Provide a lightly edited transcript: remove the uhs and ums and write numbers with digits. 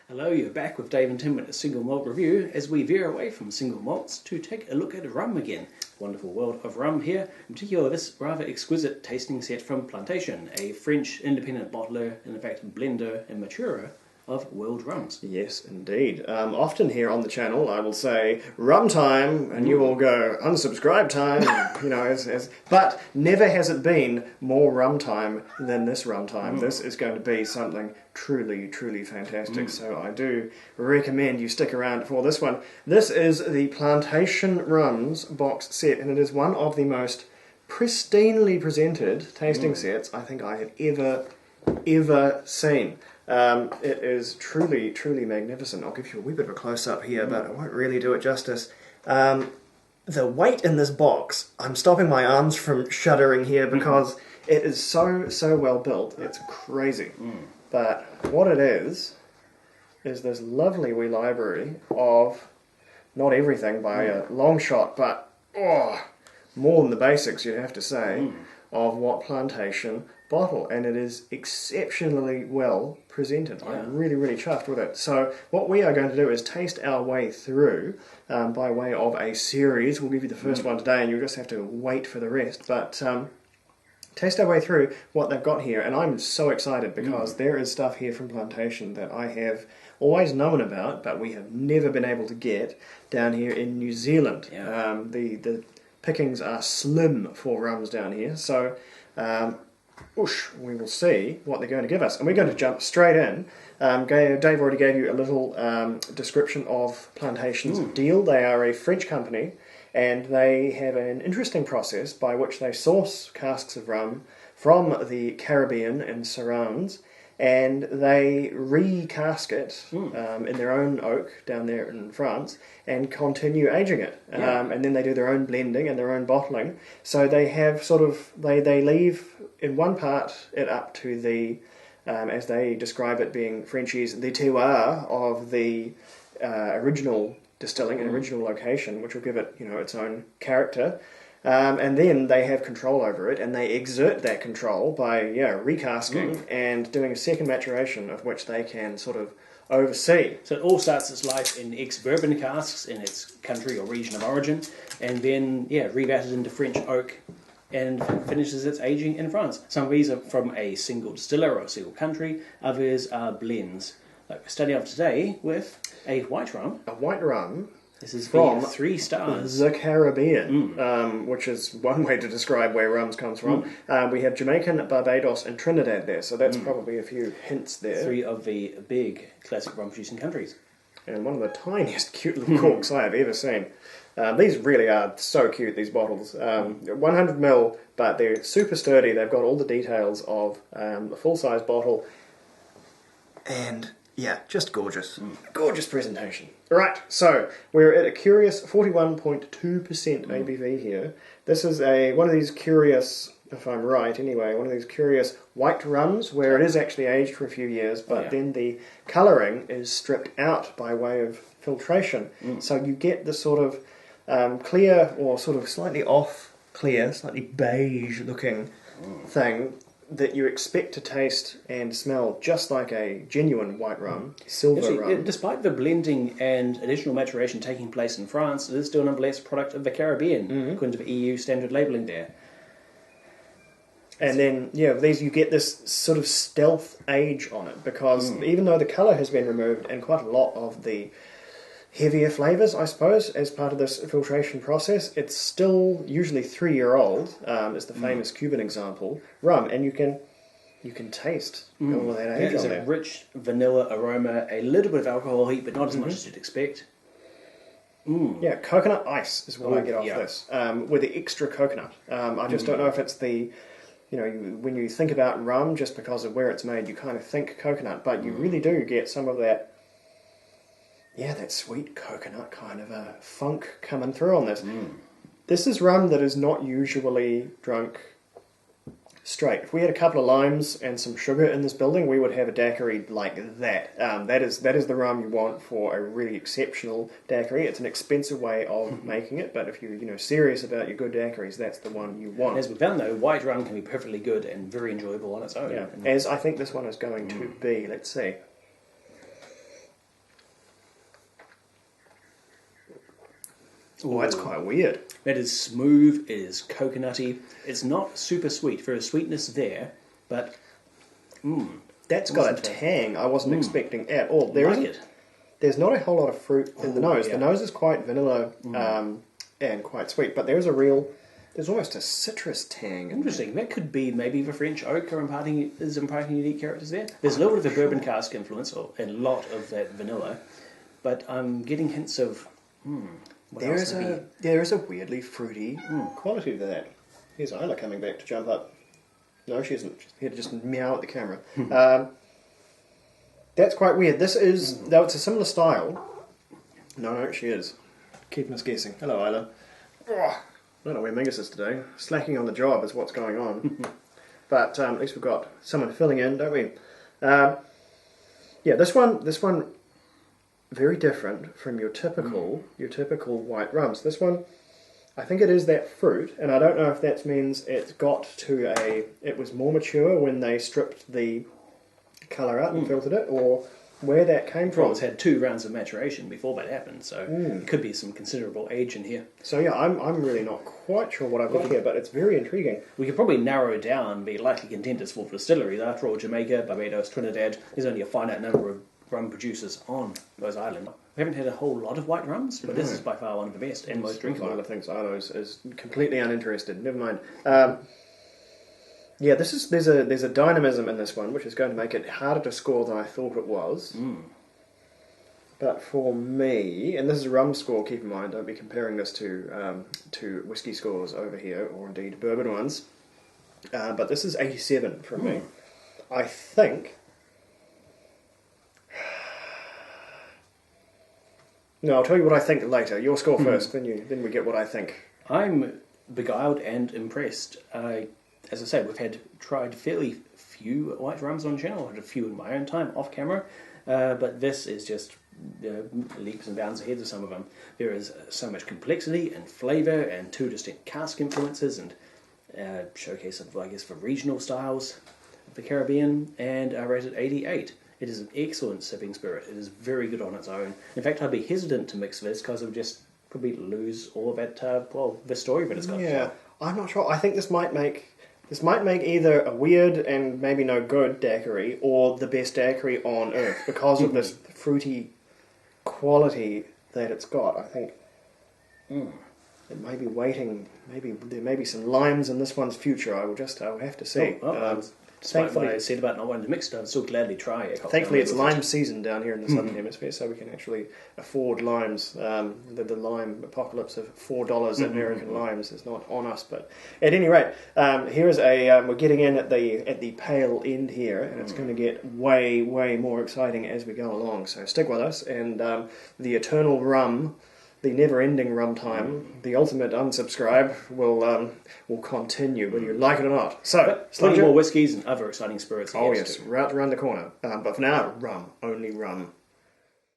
Hello, you're back with Dave and Tim at a single malt review as we veer away from single malts to take a look at rum again. Wonderful world of rum here, in particular this rather exquisite tasting set from Plantation, a French independent bottler and in fact blender and maturer of world rums. Yes, indeed. Often here on the channel I will say rum time and you will go unsubscribe time, but never has it been more rum time than this rum time. This is going to be something truly, truly fantastic. So I do recommend you stick around for this one. This is the Plantation Rums box set, and it is one of the most pristinely presented tasting sets I think I have ever seen. It is truly, truly magnificent. I'll give you a wee bit of a close-up here, but I won't really do it justice. The weight in this box, I'm stopping my arms from shuddering here because it is so well built. It's crazy. But what it is this lovely wee library of, not everything by a long shot, but more than the basics, you'd have to say, of what Plantation bottle, and it is exceptionally well presented. I'm really, really chuffed with it. So what we are going to do is taste our way through by way of a series. We'll give you the first one today, and you'll just have to wait for the rest. But taste our way through what they've got here, and I'm so excited because there is stuff here from Plantation that I have always known about, but we have never been able to get down here in New Zealand. The pickings are slim for rums down here, so we will see what they're going to give us. And we're going to jump straight in. Dave already gave you a little description of Plantation's deal. They are a French company, and they have an interesting process by which they source casks of rum from the Caribbean and surrounds, and they recask it in their own oak down there in France and continue aging it. And then they do their own blending and their own bottling. So they have they leave in one part it up to the, as they describe it being Frenchies, the terroir of the original distilling and original location, which will give it its own character. And then they have control over it, and they exert that control by recasking and doing a second maturation, of which they can sort of oversee. So it all starts its life in ex-bourbon casks in its country or region of origin, and then revatted into French oak and finishes its aging in France. Some of these are from a single distiller or a single country, others are blends. Like we're studying up today with a white rum. A white rum. This is from 3 stars. The Caribbean, which is one way to describe where rums comes from. We have Jamaican, Barbados and Trinidad there, so that's probably a few hints there. 3 of the big classic rum producing countries. And one of the tiniest cute little corks I have ever seen. These really are so cute, these bottles. 100ml, but they're super sturdy. They've got all the details of a full-size bottle. And just gorgeous. Gorgeous presentation. Right, so we're at a curious 41.2% ABV here. This is one of these curious, if I'm right anyway, one of these curious white rums where it is actually aged for a few years, but then the colouring is stripped out by way of filtration. So you get this sort of clear or sort of slightly off clear, slightly beige looking thing that you expect to taste and smell just like a genuine white rum, silver rum. Despite the blending and additional maturation taking place in France, it is still nonetheless a product of the Caribbean, according to the EU standard labelling there. And then, these you get this sort of stealth age on it, because even though the colour has been removed and quite a lot of the heavier flavours, I suppose, as part of this filtration process, it's still usually 3-year-old, is the famous Cuban example, rum, and you can taste all of that age on there. It's a rich vanilla aroma, a little bit of alcohol heat, but not as much as you'd expect. Yeah, coconut ice is what I get off this, with the extra coconut. I just don't know if it's the, when you think about rum, just because of where it's made, you kind of think coconut, but you really do get some of that, that sweet coconut kind of a funk coming through on this. This is rum that is not usually drunk straight. If we had a couple of limes and some sugar in this building, we would have a daiquiri like that. That is the rum you want for a really exceptional daiquiri. It's an expensive way of making it, but if you're serious about your good daiquiris, that's the one you want. As we found though, white rum can be perfectly good and very enjoyable on its own. As I think this one is going to be. Let's see. Oh, that's quite weird. That is smooth, it is coconutty. It's not super sweet. There is sweetness there, but That's got a tang I wasn't expecting at all. There's not a whole lot of fruit in the nose. Yeah. The nose is quite vanilla and quite sweet, but there's almost a citrus tang. Interesting. That could be maybe the French oak is imparting unique characters there. There's a little bit of a bourbon cask influence, and a lot of that vanilla, but I'm getting hints of There is a weirdly fruity quality to that. Here's Isla coming back to jump up. No, she isn't. She's here to just meow at the camera. That's quite weird. This is, though it's a similar style. No, she is. Keeping us guessing. Hello, Isla. I don't know where Mingus is today. Slacking on the job is what's going on. But at least we've got someone filling in, don't we? This one, very different from your typical white rums. This one, I think it is that fruit, and I don't know if that means it was more mature when they stripped the colour out and filtered it, or where that came from. Well, it's had 2 rounds of maturation before that happened, so there could be some considerable age in here. So yeah, I'm really not quite sure what I've got here, but it's very intriguing. We could probably narrow down the likely contenders for distilleries. After all, Jamaica, Barbados, Trinidad, there's only a finite number of rum producers on those islands. We haven't had a whole lot of white rums, but this is by far one of the best and most drinkable. Isla thinks Isla is completely uninterested. Never mind. There's a dynamism in this one, which is going to make it harder to score than I thought it was. But for me, and this is a rum score, keep in mind, don't be comparing this to whiskey scores over here, or indeed bourbon ones. But this is 87 from me. I think... No, I'll tell you what I think later. Your score first, then we get what I think. I'm beguiled and impressed. As I say, we've tried fairly few white rums on channel. I had a few in my own time, off camera. But this is just leaps and bounds ahead of some of them. There is so much complexity and flavour and 2 distinct cask influences and showcase of, I guess, for regional styles of the Caribbean, and I rated 88. It is an excellent sipping spirit. It is very good on its own. In fact, I'd be hesitant to mix this because it would just probably lose all of that, the story that it's got. Yeah, I'm not sure. I think this might make either a weird and maybe no good daiquiri or the best daiquiri on earth because of this fruity quality that it's got. I think it may be waiting. Maybe there may be some limes in this one's future. I'll have to see. Despite what I said about not wanting to mix it, I'd still gladly try it. Thankfully, it's lime season down here in the Southern Hemisphere, so we can actually afford limes. The lime apocalypse of $4 American limes is not on us. But at any rate, here is we're getting in at the pale end here, and it's going to get way, way more exciting as we go along. So stick with us, and the eternal rum, the never-ending rum time, the ultimate unsubscribe will continue, whether you like it or not. So, plenty more whiskies and other exciting spirits. Oh yes, right around the corner. But for now, rum, only rum.